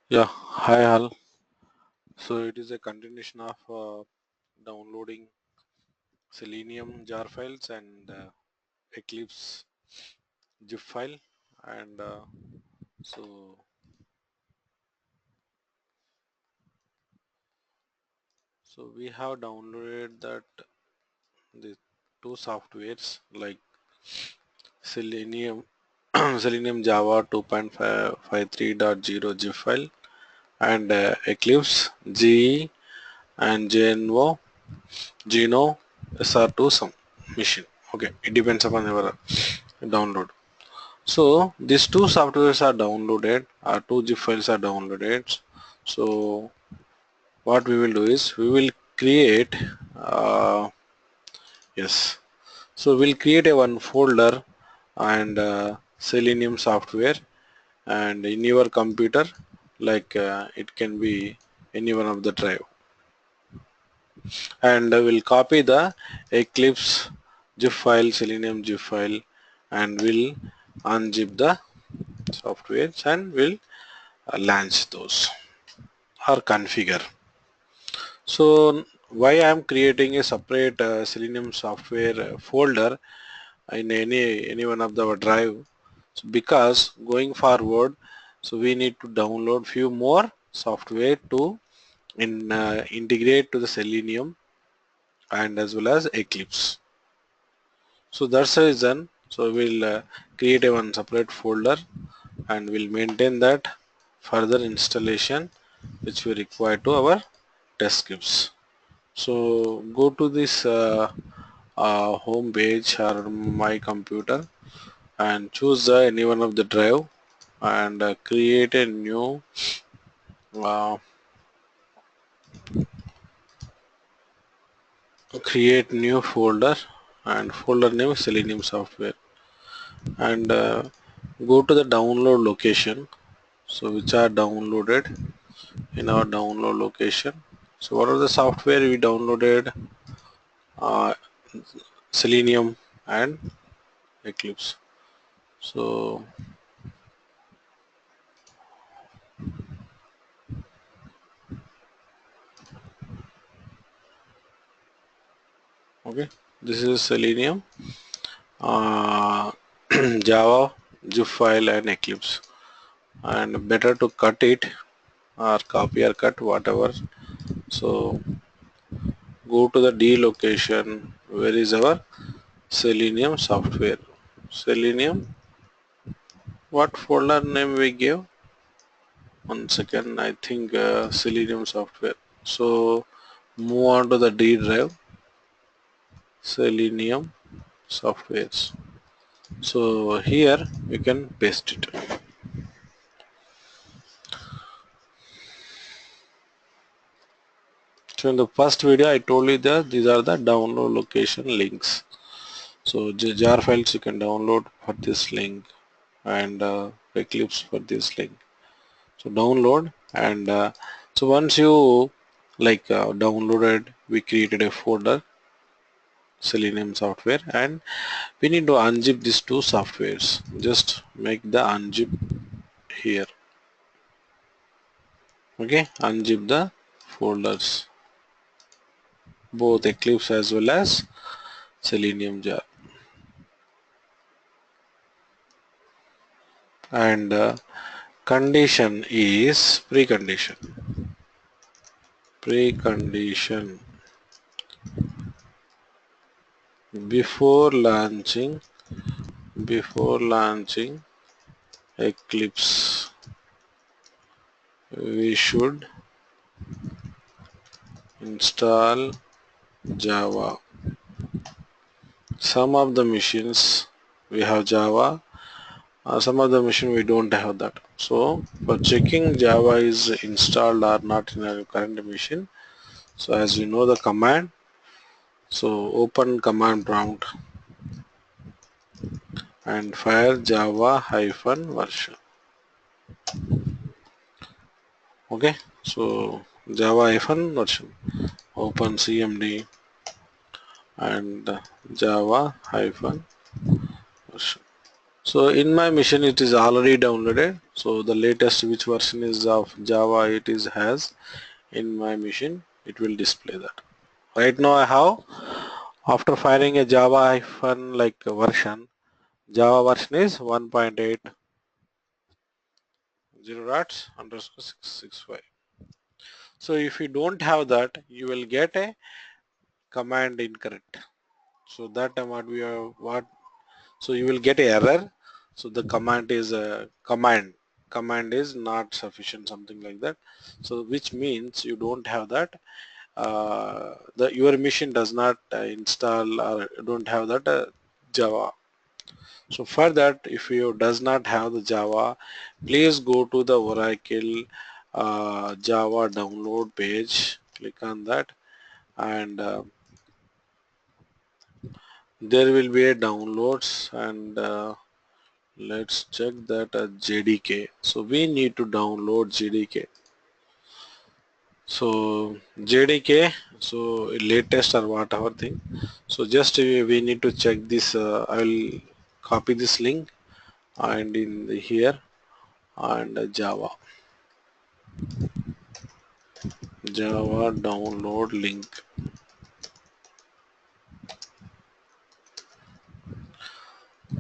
Yeah, hi all. So it is a continuation of downloading Selenium jar files and Eclipse zip file, and so so we have downloaded that the two softwares like Selenium Selenium Java 2.53.0 zip file and Eclipse G and Geno SR2 some machine. Okay, it depends upon your download. So these two softwares are downloaded, two zip files are downloaded. So what we will do is we will create, yes. So we'll create a one folder and Selenium software, and in your computer, like it can be any one of the drive, and we'll copy the Eclipse zip file, Selenium zip file, and we'll unzip the softwares and we'll launch those or configure. So why I am creating a separate Selenium software folder in any one of the drive? So because going forward, so we need to download few more software to integrate to the Selenium and as well as Eclipse. So that's the reason. So we'll create a one separate folder and we'll maintain that further installation which we require to our test scripts. So go to this home page or my computer and choose any one of the drive and uh, create new folder, and folder name is Selenium software, and go to the download location, so which are downloaded in our download location. So what are the software we downloaded? uh, Selenium and Eclipse. So okay, this is Selenium, uh, Java, zip file and Eclipse, and better to cut it or copy or cut whatever. So go to the D location, where is our Selenium software. Selenium, what folder name we give? One second, I think Selenium software. So move on to the D drive, Selenium softwares. So here you can paste it. So in the first video I told you that these are the download location links. So jar files you can download for this link, and Eclipse for this link. So download, and so once you like downloaded, we created a folder Selenium software, and we need to unzip these two softwares. Just make the unzip here. Okay, unzip the folders, both Eclipse as well as Selenium jar, and condition is precondition before launching Eclipse, we should install Java. Some of the machines we have Java, some of the machine we don't have that. So for checking Java is installed or not in a current machine, so as we know the command, so open command prompt and fire Java hyphen version. Okay, so Java hyphen version, open cmd and Java hyphen version. So in my machine it is already downloaded. So the latest which version is of Java it is has in my machine, it will display that. Right now I have, after firing a Java hyphen like version, Java version is 1.8 0 underscore 665. So if you don't have that, you will get a command incorrect. So that time what we are what so you will get a error. So the command is a command is not sufficient, something like that. So which means you don't have that. The your machine does not install or don't have that Java. So for that, if you does not have the Java, please go to the Oracle Java download page. Click on that, and there will be a downloads, and let's check that JDK. So we need to download JDK. So JDK, so latest or whatever thing. So just we need to check this. I will copy this link and in the here and Java download link.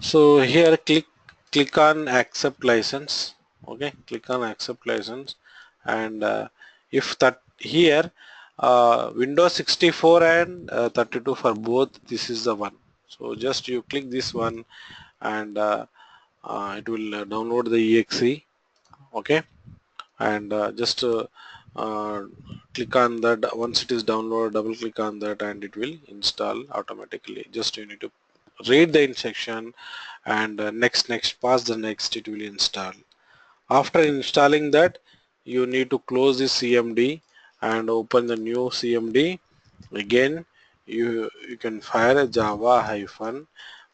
So here click on accept license. Okay, click on accept license, and if that here Windows 64 and 32 for both, this is the one. So just you click this one, and it will download the exe. Okay, and just uh, click on that. Once it is downloaded, double click on that and it will install automatically. Just you need to read the instruction, and next pass the next, it will install. After installing that, you need to close this CMD and open the new CMD. Again, you can fire a Java hyphen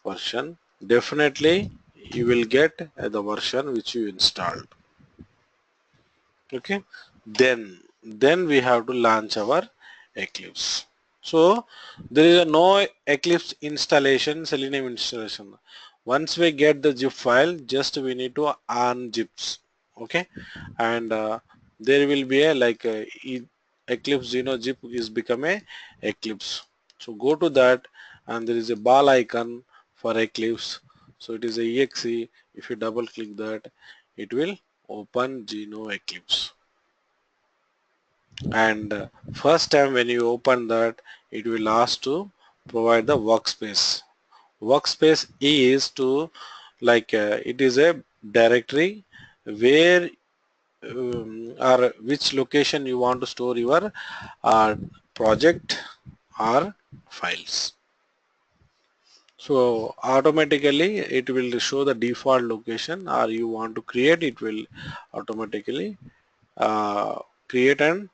version. Definitely you will get the version which you installed. Okay, then we have to launch our Eclipse. So there is a no Eclipse installation, Selenium installation. Once we get the zip file, just we need to unzips. Okay, and there will be a like Eclipse zip is become a Eclipse. So go to that, and there is a ball icon for Eclipse. So it is a exe. If you double click that, it will open Geno Eclipse. And first time when you open that, it will ask to provide the workspace. Workspace is to like it is a directory where or which location you want to store your project or files. So automatically it will show the default location, or you want to create, it will automatically create and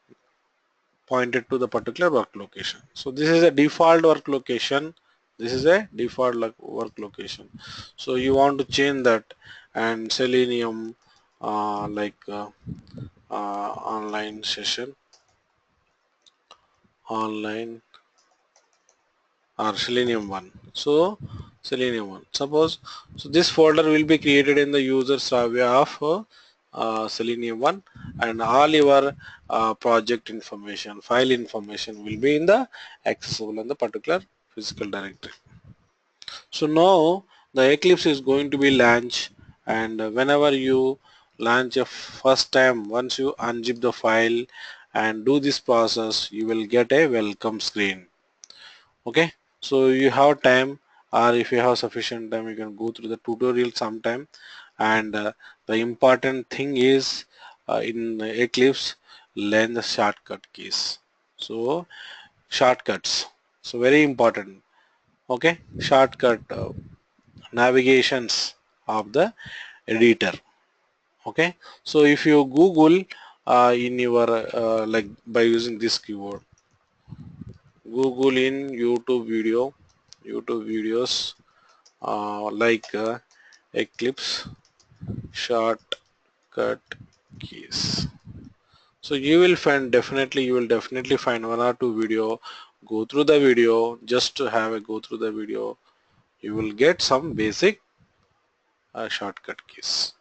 pointed to the particular work location. So this is a default work location. This is a default work location. So you want to change that, and Selenium online session, online or Selenium 1. So Selenium 1. Suppose, so this folder will be created in the user survey of Selenium 1, and all your project information, file information will be in the accessible in the particular physical directory. So now the Eclipse is going to be launched, and whenever you launch a first time, once you unzip the file and do this process, you will get a welcome screen. Okay, so you have time, or if you have sufficient time, you can go through the tutorial sometime. And the important thing is in Eclipse, learn the shortcut keys. So shortcuts, so very important. Okay, shortcut navigations of the editor. Okay, so if you Google in your like by using this keyword, Google in YouTube videos like Eclipse shortcut keys. So you will definitely find one or two video. Go through the video, just to have a go through the video. You will get some basic shortcut keys.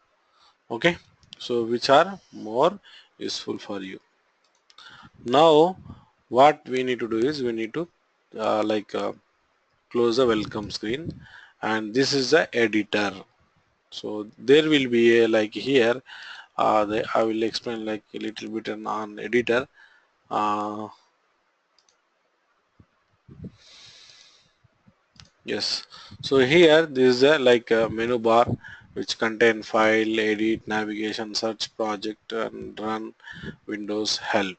Okay, so which are more useful for you. Now what we need to do is we need to close the welcome screen, and this is the editor. So there will be a like here I will explain like a little bit on editor. uh, yes, so here this is a like a menu bar which contain file, edit, navigation, search, project, and run, windows, help.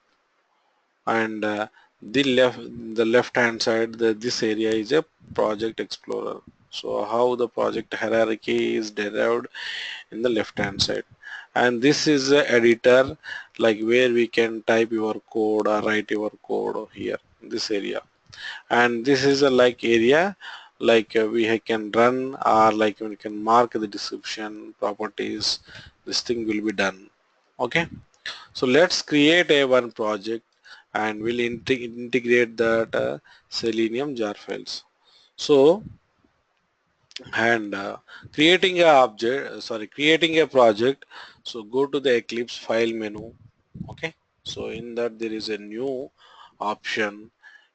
And the left hand side, this area is a project explorer. So how the project hierarchy is derived in the left hand side, and this is the editor, like where we can type your code or write your code here in this area. And this is a like area like we can run, or like we can mark the description properties. This thing will be done. Okay, so let's create a one project, and we'll integrate that Selenium jar files. So, and creating a creating a project. So go to the Eclipse file menu. Okay, so in that there is a new option.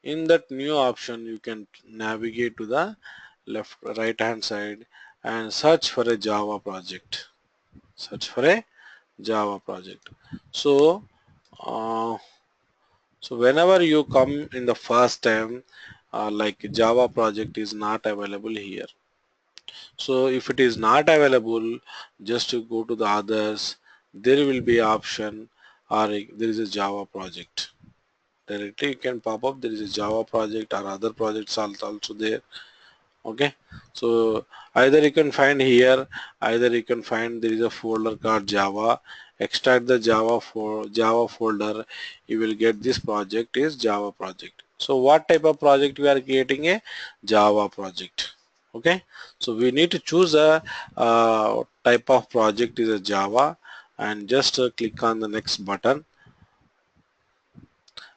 In that new option you can navigate to the left right hand side and search for a Java project. Search for a Java project. So uh, so whenever you come in the first time, like Java project is not available here. So if it is not available, just to go to the others, there will be option, or there is a Java project. Directly you can pop up there is a Java project, or other projects also there. Okay, so either you can find here, either you can find there is a folder called Java. Extract the Java folder, you will get this project is Java project. So what type of project we are creating? A Java project. Okay, so we need to choose a type of project is a Java, and just click on the next button,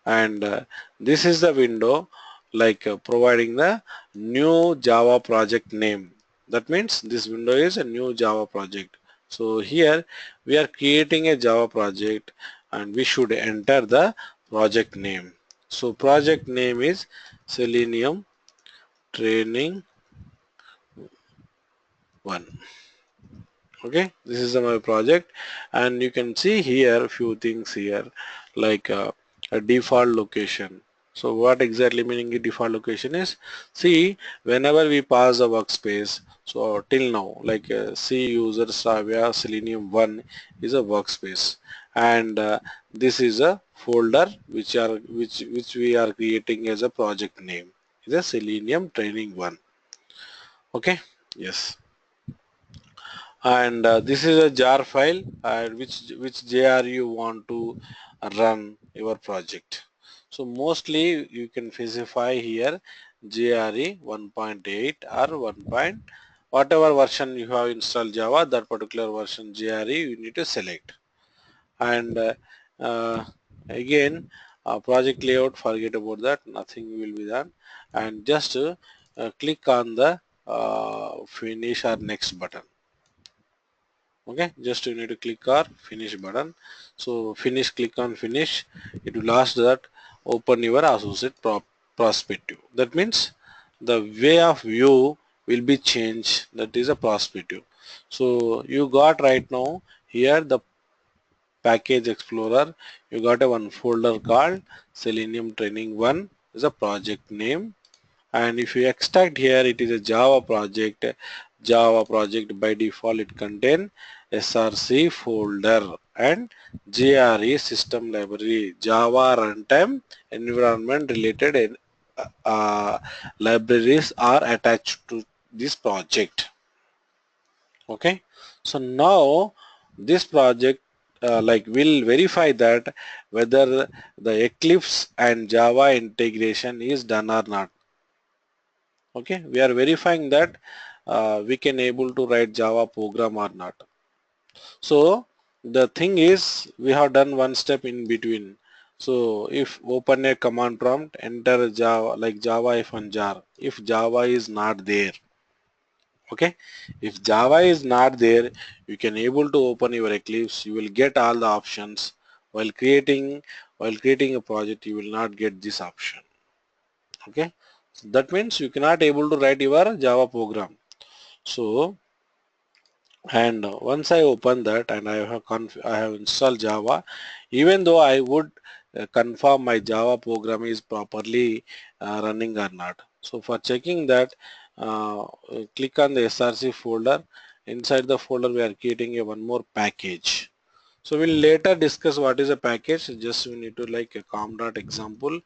and this is the window like providing the new Java project name. That means this window is a new Java project. So here we are creating a Java project, and we should enter the project name. So project name is Selenium Training 1. Okay, this is my project, and you can see here a few things here like a default location. So what exactly meaning a default location is? See, whenever we pass a workspace, so till now like C user Savia Selenium 1 is a workspace, and this is a folder which we are creating as a project name is a Selenium training 1. Okay, yes, and this is a jar file, which jar you want to run your project. So mostly you can specify here JRE 1.8 or 1. Whatever version you have installed Java, that particular version JRE you need to select. And uh, again project layout, forget about that, nothing will be done, and just click on the finish or next button. Okay, just you need to click our finish button. So finish, click on finish. It will ask that open your associate perspective. That means the way of view will be changed. That is a perspective. So you got right now here the package explorer. You got a one folder called Selenium training 1 is a project name, and if you extract here it is a Java project. By default it contain src folder and jre system library Java runtime environment related libraries are attached to this project. Okay, so now this project like will verify that whether the Eclipse and Java integration is done or not. Okay, we are verifying that we can able to write Java program or not. So the thing is we have done one step in between. So if open a command prompt, enter Java like Java if jar, if Java is not there. Okay, if Java is not there, you can able to open your Eclipse. You will get all the options. While creating a project, you will not get this option. Okay, so that means you cannot able to write your Java program. So, and once I open that and I have installed Java, even though I would confirm my Java program is properly running or not. So for checking that, click on the src folder. Inside the folder we are creating a one more package. So we'll later discuss what is a package. Just we need to like a com.example.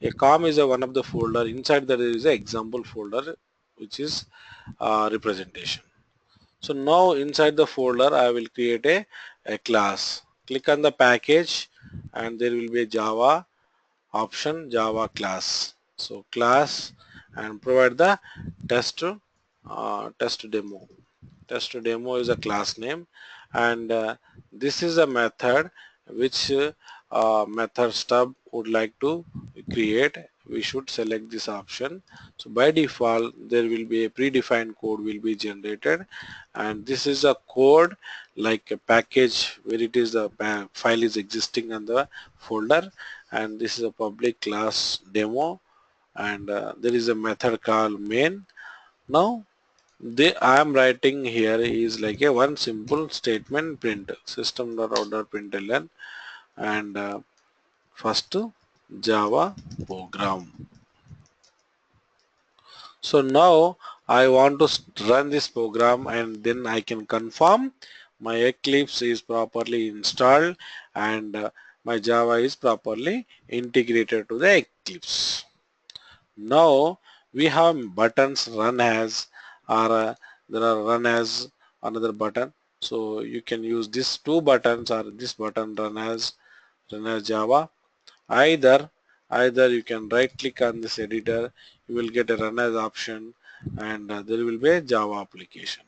A com is a one of the folder. Inside that there is a example folder which is representation. So now inside the folder I will create a class. Click on the package and there will be a Java option, Java class. So class and provide the test test demo. Test demo is a class name, and this is a method which method stub would like to create. We should select this option. So by default there will be a predefined code will be generated, and this is a code like a package where it is the file is existing on the folder, and this is a public class demo, and there is a method called main. Now I am writing here is like a one simple statement print system.out.println, and first Java program. So now I want to run this program, and then I can confirm my Eclipse is properly installed, and my Java is properly integrated to the Eclipse. Now we have buttons run as, or there are run as another button. So you can use these two buttons or this button run as Java. Either you can right click on this editor, you will get a run as option, and there will be a Java application.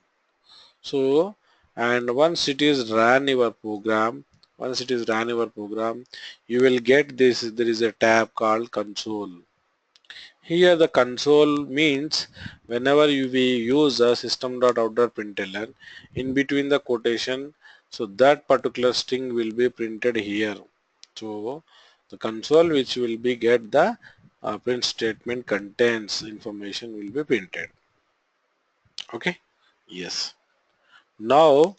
So, and once it is run your program, you will get this. There is a tab called console. Here the console means whenever we use a system.out.println in between the quotation, so that particular string will be printed here. So the console which will be get the print statement contains information will be printed. Okay. Yes. Now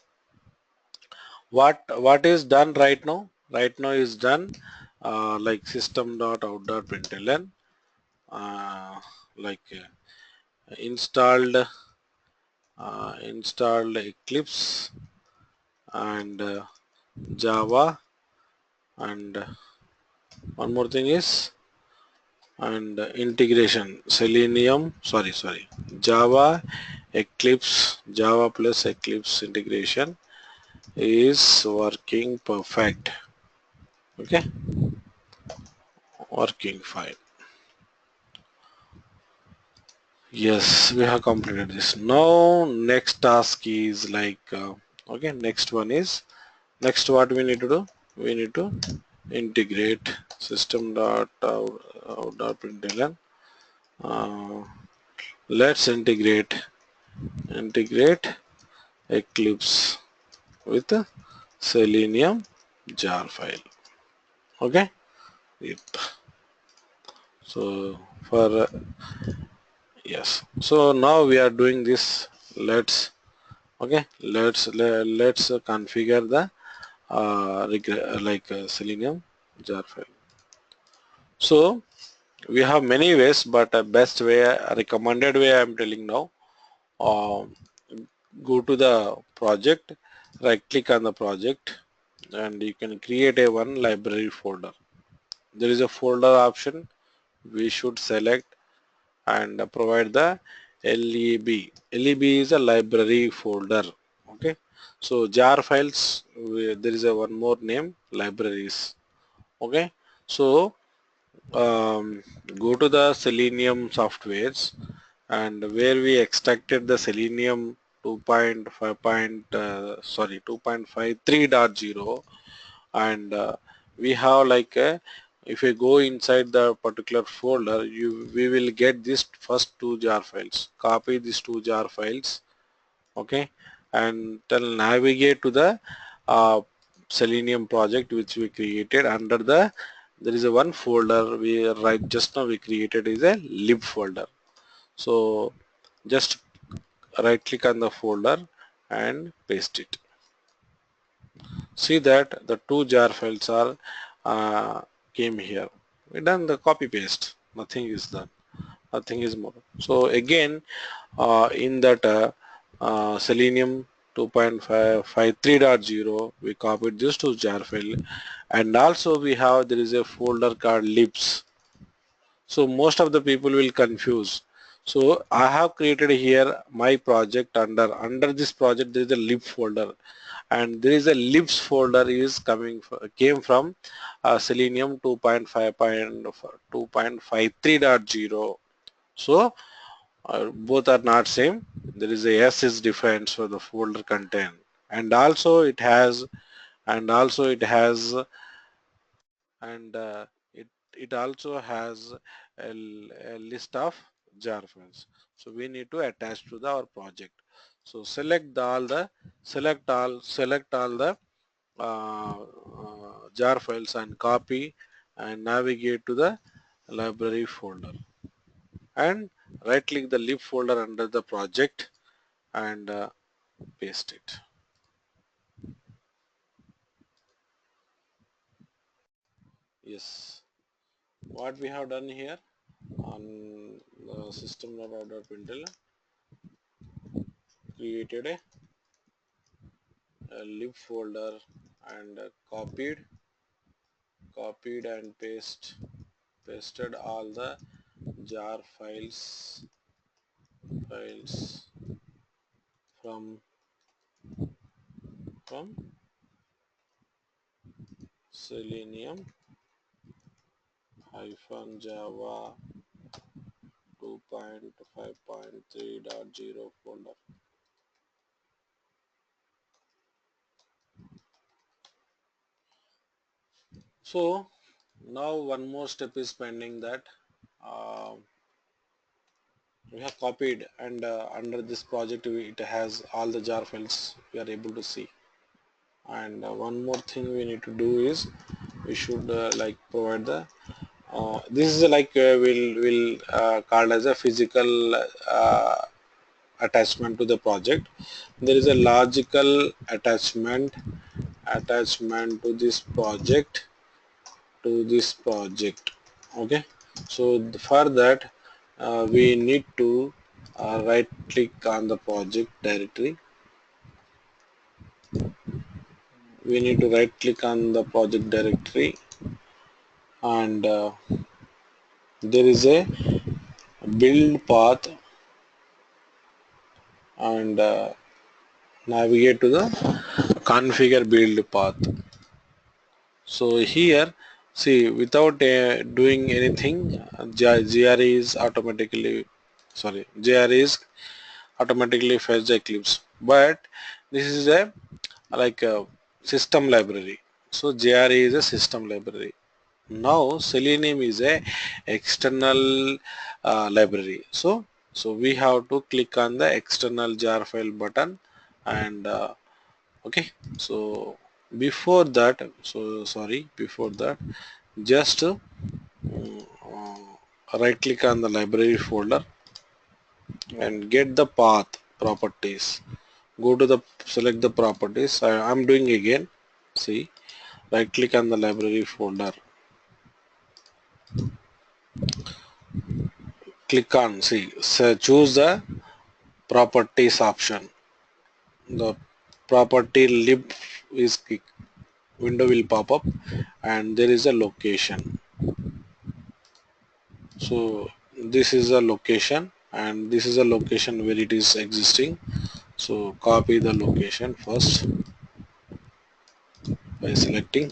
what is done right now? Right now is done like system.out.println like installed Eclipse and Java, and one more thing is, and integration Selenium, sorry, Java Eclipse, Java plus Eclipse integration is working perfect. Okay, working fine. Yes, we have completed this. Now next task is like okay, next one is, next what we need to do, we need to integrate system.out.println. Uh, let's integrate Eclipse with a Selenium jar file. Okay. Yep. So for yes. So now we are doing this. Let's okay. Let's configure the Selenium jar file. So we have many ways, but best way, recommended way I am telling now. Uh, Go to the project, right click on the project, and you can create a one library folder. There is a folder option we should select, and provide the LEB. LEB is a library folder. Okay. So jar files, there is a one more name, libraries. Okay. So go to the Selenium softwares, and where we extracted the Selenium 2.53.0, and we have like a, if you go inside the particular folder, we will get this first two jar files. Copy these two jar files Okay, and then navigate to the uh, Selenium project which we created under the, there is a one folder we right just now we created is a lib folder. So just right click on the folder and paste it. See that the two jar files are came here. We done the copy paste. Nothing is done. Nothing is more. So again, in that Selenium 2.53.0, we copied this to jar file, and also we have there is a folder called libs. So most of the people will confuse. So I have created here my project under this project there is a lib folder, and there is a libs folder is came from Selenium 2.53.0. So both are not same. There is a S is different for the folder content, and also it has and also it has and it also has a list of jar files. So we need to attach to our project. So select all the jar files and copy and navigate to the library folder and right click the lib folder under the project and paste it. Yes, what we have done here on the system.out.println, created a lib folder and copied and pasted all the jar files from from Selenium Java 2.5.3.0 folder. So now one more step is pending, that uh, we have copied and under this project it has all the jar files we are able to see. And one more thing we need to do is we should like provide the this is like will called as a physical attachment to the project. There is a logical attachment to this project. Okay, so for that we need to right click on the project directory. We need to right click on the project directory, and there is a build path, and navigate to the configure build path. So here, see, without doing anything, GRE is automatically, sorry, GRE is automatically fetch the Eclipse, but this is a like a system library. So GRE is a system library. Now Selenium is a external library. So we have to click on the external jar file button, and okay, so before that just right click on the library folder and get the path properties. Go to the select the properties. I'm doing again. See, right click on the library folder, click on, see, so choose the properties option. The property lib is window will pop up, and there is a location. So this is a location, and this is a location where it is existing. So copy the location first by selecting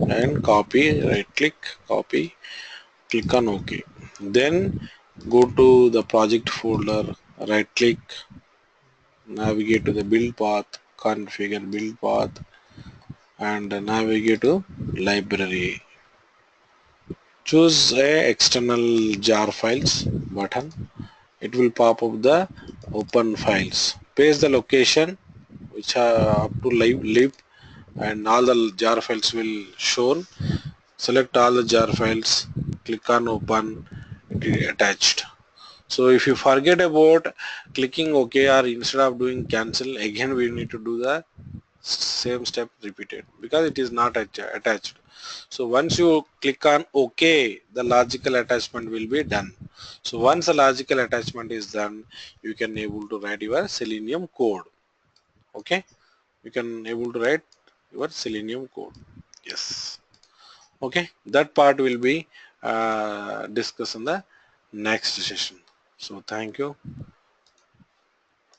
and copy, right click, copy, click on OK. Then go to the project folder, right click, navigate to the build path, configure build path, and navigate to library. Choose a external jar files button. It will pop up the open files. paste the location which are up to lib, and all the jar files will shown. Select all the jar files, click on open, it is attached. So if you forget about clicking OK, or instead of doing cancel, again we need to do the same step repeated because it is not attached. So once you click on OK, the logical attachment will be done. So once the logical attachment is done, you can able to write your Selenium code. Okay, you can able to write your Selenium code. Yes. Okay, that part will be discussed in the next session. So thank you.